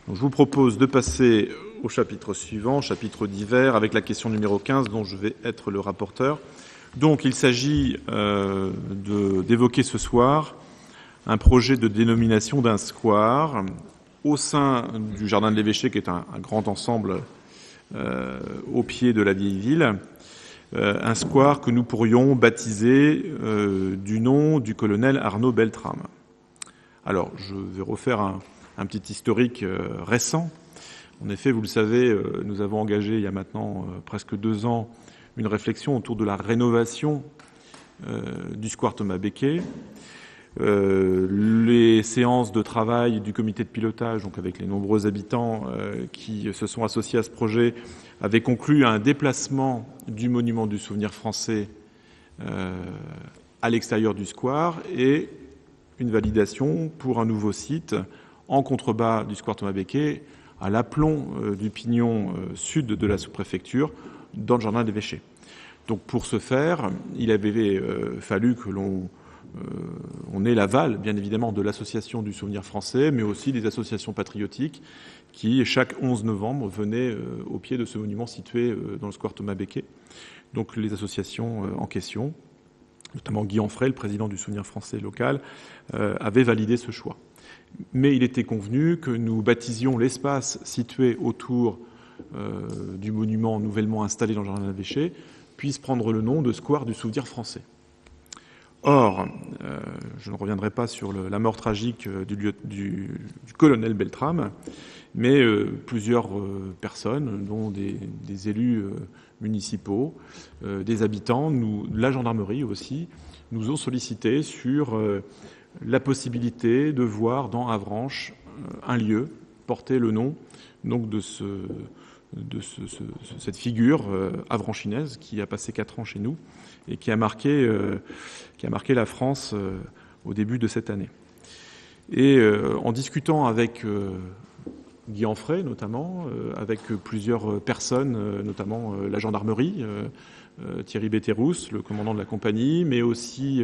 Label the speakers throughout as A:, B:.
A: Donc, je vous propose de passer au chapitre suivant, chapitre divers, avec la question numéro 15, dont je vais être le rapporteur. Donc, il s'agit d'évoquer ce soir un projet de dénomination d'un square au sein du jardin de l'Évêché, qui est un grand ensemble au pied de la vieille ville, un square que nous pourrions baptiser du nom du colonel Arnaud Beltrame. Alors, je vais refaire un petit historique récent. En effet, vous le savez, nous avons engagé il y a maintenant presque 2 ans une réflexion autour de la rénovation du square Thomas Becket. Les séances de travail du comité de pilotage, donc avec les nombreux habitants qui se sont associés à ce projet, avaient conclu à un déplacement du monument du souvenir français à l'extérieur du square et une validation pour un nouveau site en contrebas du square Thomas Becket, à l'aplomb du pignon sud de la sous-préfecture, dans le jardin de l'Évêché. Donc pour ce faire, il avait fallu que l'on ait l'aval, bien évidemment, de l'association du souvenir français, mais aussi des associations patriotiques qui, chaque 11 novembre, venaient au pied de ce monument situé dans le square Thomas Becket. Donc les associations en question, notamment Guy Anfray, le président du souvenir français local, avaient validé ce choix. Mais il était convenu que nous baptisions l'espace situé autour du monument nouvellement installé dans le jardin de l'Évêché puisse prendre le nom de square du souvenir français. Or, je ne reviendrai pas sur la mort tragique du colonel Beltrame, mais plusieurs personnes, dont des élus municipaux, des habitants, la gendarmerie aussi, nous ont sollicité sur la possibilité de voir dans Avranches un lieu porter le nom donc de cette figure avranchinaise qui a passé 4 ans chez nous et qui a marqué la France au début de cette année. Et en discutant avec Guy Anfray notamment, avec plusieurs personnes, notamment la gendarmerie, Thierry Béthérousse, le commandant de la compagnie, mais aussi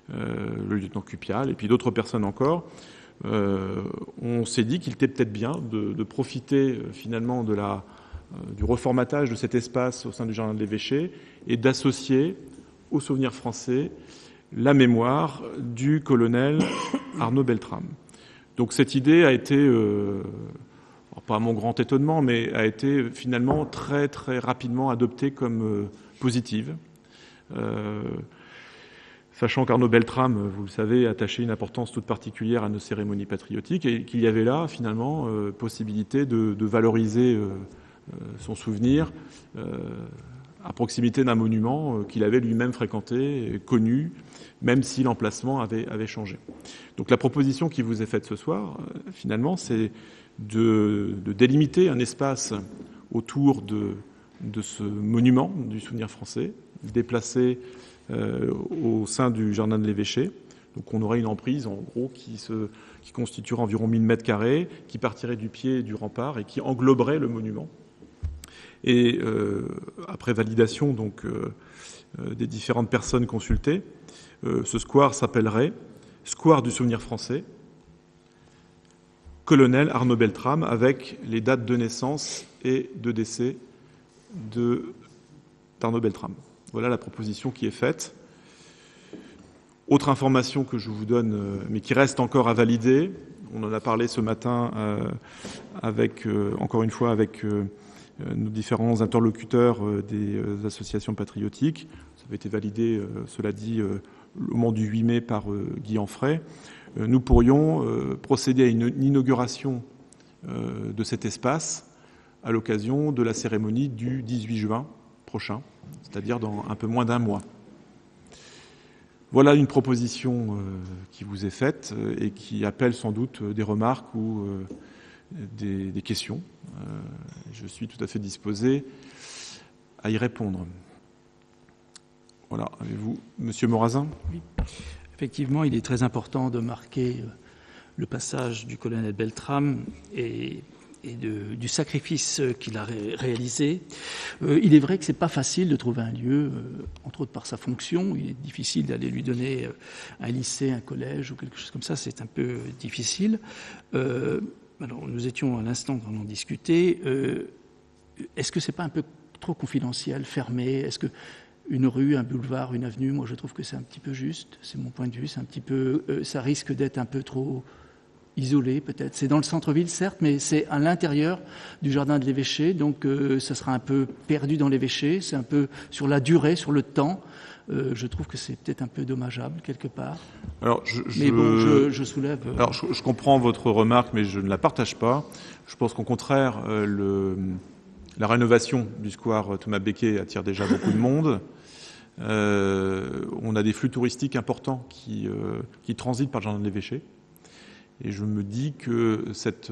A: le lieutenant Cupial, et puis d'autres personnes encore, on s'est dit qu'il était peut-être bien de profiter finalement du reformatage de cet espace au sein du jardin de l'Évêché et d'associer au souvenir français la mémoire du colonel Arnaud Beltrame. Donc cette idée a été, pas à mon grand étonnement, mais a été finalement très très rapidement adoptée comme positive. Sachant qu'Arnaud Beltrame, vous le savez, attachait une importance toute particulière à nos cérémonies patriotiques et qu'il y avait là, finalement, possibilité de valoriser son souvenir à proximité d'un monument qu'il avait lui-même fréquenté, connu, même si l'emplacement avait changé. Donc la proposition qui vous est faite ce soir, finalement, c'est de délimiter un espace autour de ce monument du souvenir français, déplacé au sein du jardin de l'Évêché. Donc on aurait une emprise en gros qui constituerait environ 1000 mètres carrés, qui partirait du pied du rempart et qui engloberait le monument. Et après validation donc des différentes personnes consultées, ce square s'appellerait Square du souvenir français, colonel Arnaud Beltrame, avec les dates de naissance et de décès d'Arnaud Beltrame. Voilà la proposition qui est faite. Autre information que je vous donne, mais qui reste encore à valider, on en a parlé ce matin encore une fois avec nos différents interlocuteurs des associations patriotiques. Ça avait été validé, cela dit, au moment du 8 mai par Guy Anfray. Nous pourrions procéder à une inauguration de cet espace à l'occasion de la cérémonie du 18 juin prochain, c'est-à-dire dans un peu moins d'1 mois. Voilà une proposition qui vous est faite et qui appelle sans doute des remarques ou des questions. Je suis tout à fait disposé à y répondre. Voilà, avez-vous, Monsieur Morazin ?
B: Oui. Effectivement, il est très important de marquer le passage du colonel Beltrame et du sacrifice qu'il a réalisé. Il est vrai que c'est pas facile de trouver un lieu, entre autres par sa fonction. Il est difficile d'aller lui donner un lycée, un collège ou quelque chose comme ça. C'est un peu difficile. Alors, nous nous étions à l'instant en train d'en discuter, est-ce que c'est pas un peu trop confidentiel, fermé? Est-ce que une rue, un boulevard, une avenue, moi je trouve que c'est un petit peu juste, c'est mon point de vue, c'est un petit peu, ça risque d'être un peu trop isolé peut-être. C'est dans le centre-ville certes, mais c'est à l'intérieur du jardin de l'évêché, donc ça sera un peu perdu dans l'évêché, c'est un peu sur la durée, sur le temps. Je trouve que c'est peut-être un peu dommageable quelque part.
A: Alors,
B: je soulève.
A: Alors, je comprends votre remarque, mais je ne la partage pas. Je pense qu'au contraire, la rénovation du square Thomas Becquet attire déjà beaucoup de monde. On a des flux touristiques importants qui transitent par le jardin de l'évêché. Et je me dis que cette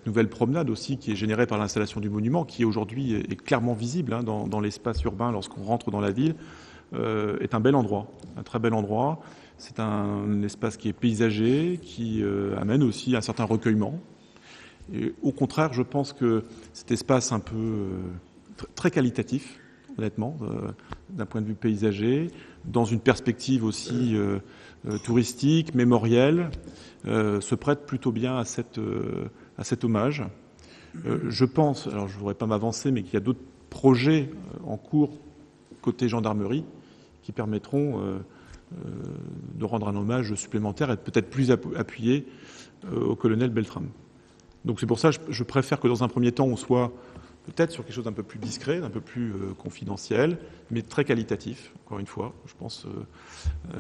A: nouvelle promenade aussi, qui est générée par l'installation du monument, qui aujourd'hui est clairement visible dans l'espace urbain lorsqu'on rentre dans la ville, est un bel endroit, un très bel endroit. C'est un espace qui est paysager, qui amène aussi un certain recueillement. Et au contraire, je pense que cet espace un peu très qualitatif, honnêtement, d'un point de vue paysager, dans une perspective aussi touristique, mémorielle, se prête plutôt bien à cet hommage. Je pense, alors je ne voudrais pas m'avancer, mais qu'il y a d'autres projets en cours côté gendarmerie qui permettront de rendre un hommage supplémentaire et peut-être plus appuyé au colonel Beltrame. Donc c'est pour ça que je préfère que dans un premier temps on soit peut-être sur quelque chose d'un peu plus discret, d'un peu plus confidentiel, mais très qualitatif, encore une fois. Je pense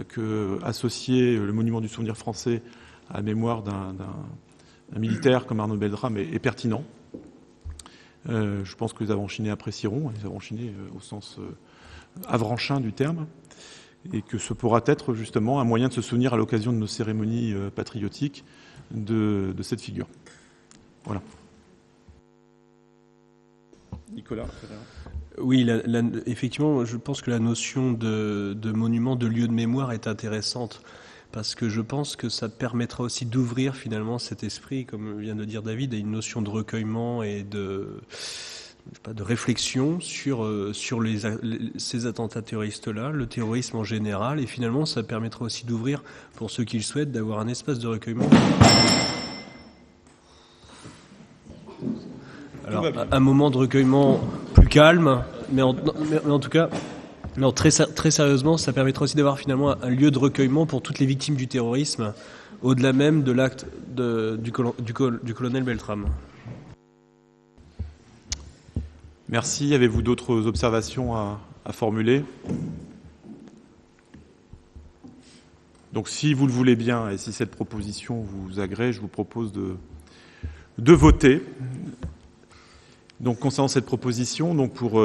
A: que associer le monument du souvenir français à la mémoire d'un militaire comme Arnaud Beltrame est pertinent. Je pense que les Avanchinais apprécieront, les Avanchinais au sens avranchin du terme, et que ce pourra être justement un moyen de se souvenir à l'occasion de nos cérémonies patriotiques de cette figure. Voilà. Nicolas.
C: Oui, effectivement, je pense que la notion de monument, de lieu de mémoire est intéressante, parce que je pense que ça permettra aussi d'ouvrir finalement cet esprit, comme vient de dire David, à une notion de recueillement et de réflexion sur ces attentats terroristes-là, le terrorisme en général, et finalement ça permettra aussi d'ouvrir, pour ceux qui le souhaitent, d'avoir un espace de recueillement. Alors, un moment de recueillement plus calme, mais en tout cas, non, très sérieusement, ça permettra aussi d'avoir finalement un lieu de recueillement pour toutes les victimes du terrorisme, au-delà même de l'acte du colonel Beltrame.
A: Merci. Avez-vous d'autres observations à formuler ? Donc, si vous le voulez bien, et si cette proposition vous agrée, je vous propose de voter. Donc, concernant cette proposition, donc pour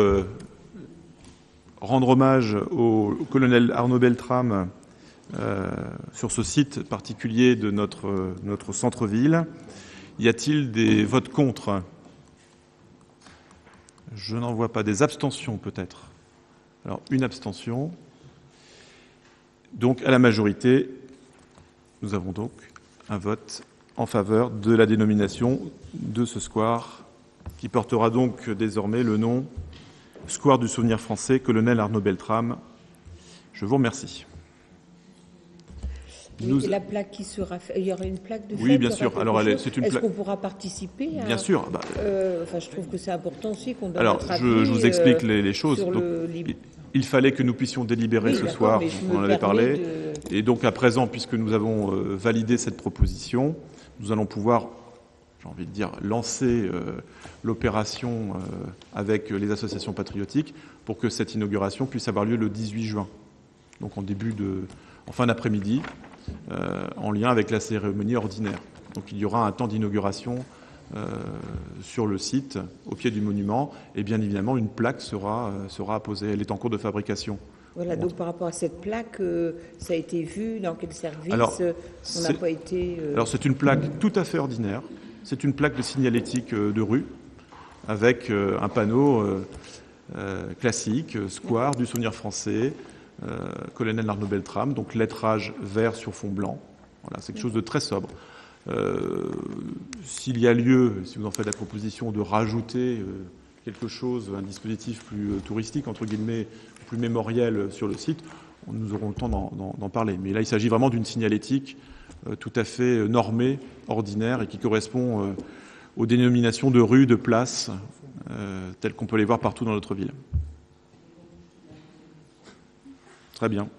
A: rendre hommage au colonel Arnaud Beltrame sur ce site particulier de notre centre-ville, y a-t-il des votes contre ? Je n'en vois pas. Des abstentions peut-être. Alors, une abstention. Donc, à la majorité, nous avons donc un vote en faveur de la dénomination de ce square qui portera donc désormais le nom Square du souvenir français, colonel Arnaud Beltrame. Je vous remercie.
D: La plaque qui sera faite, il y aura une plaque de fête.
A: Oui, bien sûr. Alors, c'est une plaque.
D: Est-ce qu'on pourra participer
A: Bien sûr.
D: Je trouve que c'est important aussi qu'on donne
A: Alors,
D: notre avis,
A: je vous explique les choses.
D: sur
A: Donc, il fallait que nous puissions délibérer ce soir, on en avait parlé. Et donc, à présent, puisque nous avons validé cette proposition, nous allons pouvoir, j'ai envie de dire, lancer l'opération avec les associations patriotiques pour que cette inauguration puisse avoir lieu le 18 juin. Donc, en fin d'après-midi, en lien avec la cérémonie ordinaire. Donc, il y aura un temps d'inauguration sur le site, au pied du monument, et bien évidemment, une plaque sera apposée. Elle est en cours de fabrication.
D: Voilà, donc par rapport à cette plaque, ça a été vu dans quel service? On n'a pas été...
A: Alors, c'est une plaque tout à fait ordinaire. C'est une plaque de signalétique de rue, avec un panneau classique, Square du souvenir français, colonel Arnaud Beltrame, donc lettrage vert sur fond blanc. Voilà, c'est quelque chose de très sobre. S'il y a lieu, si vous en faites la proposition, de rajouter quelque chose, un dispositif plus touristique, entre guillemets, plus mémoriel sur le site, nous aurons le temps d'en parler. Mais là, il s'agit vraiment d'une signalétique tout à fait normé, ordinaire, et qui correspond aux dénominations de rues, de places, telles qu'on peut les voir partout dans notre ville. Très bien.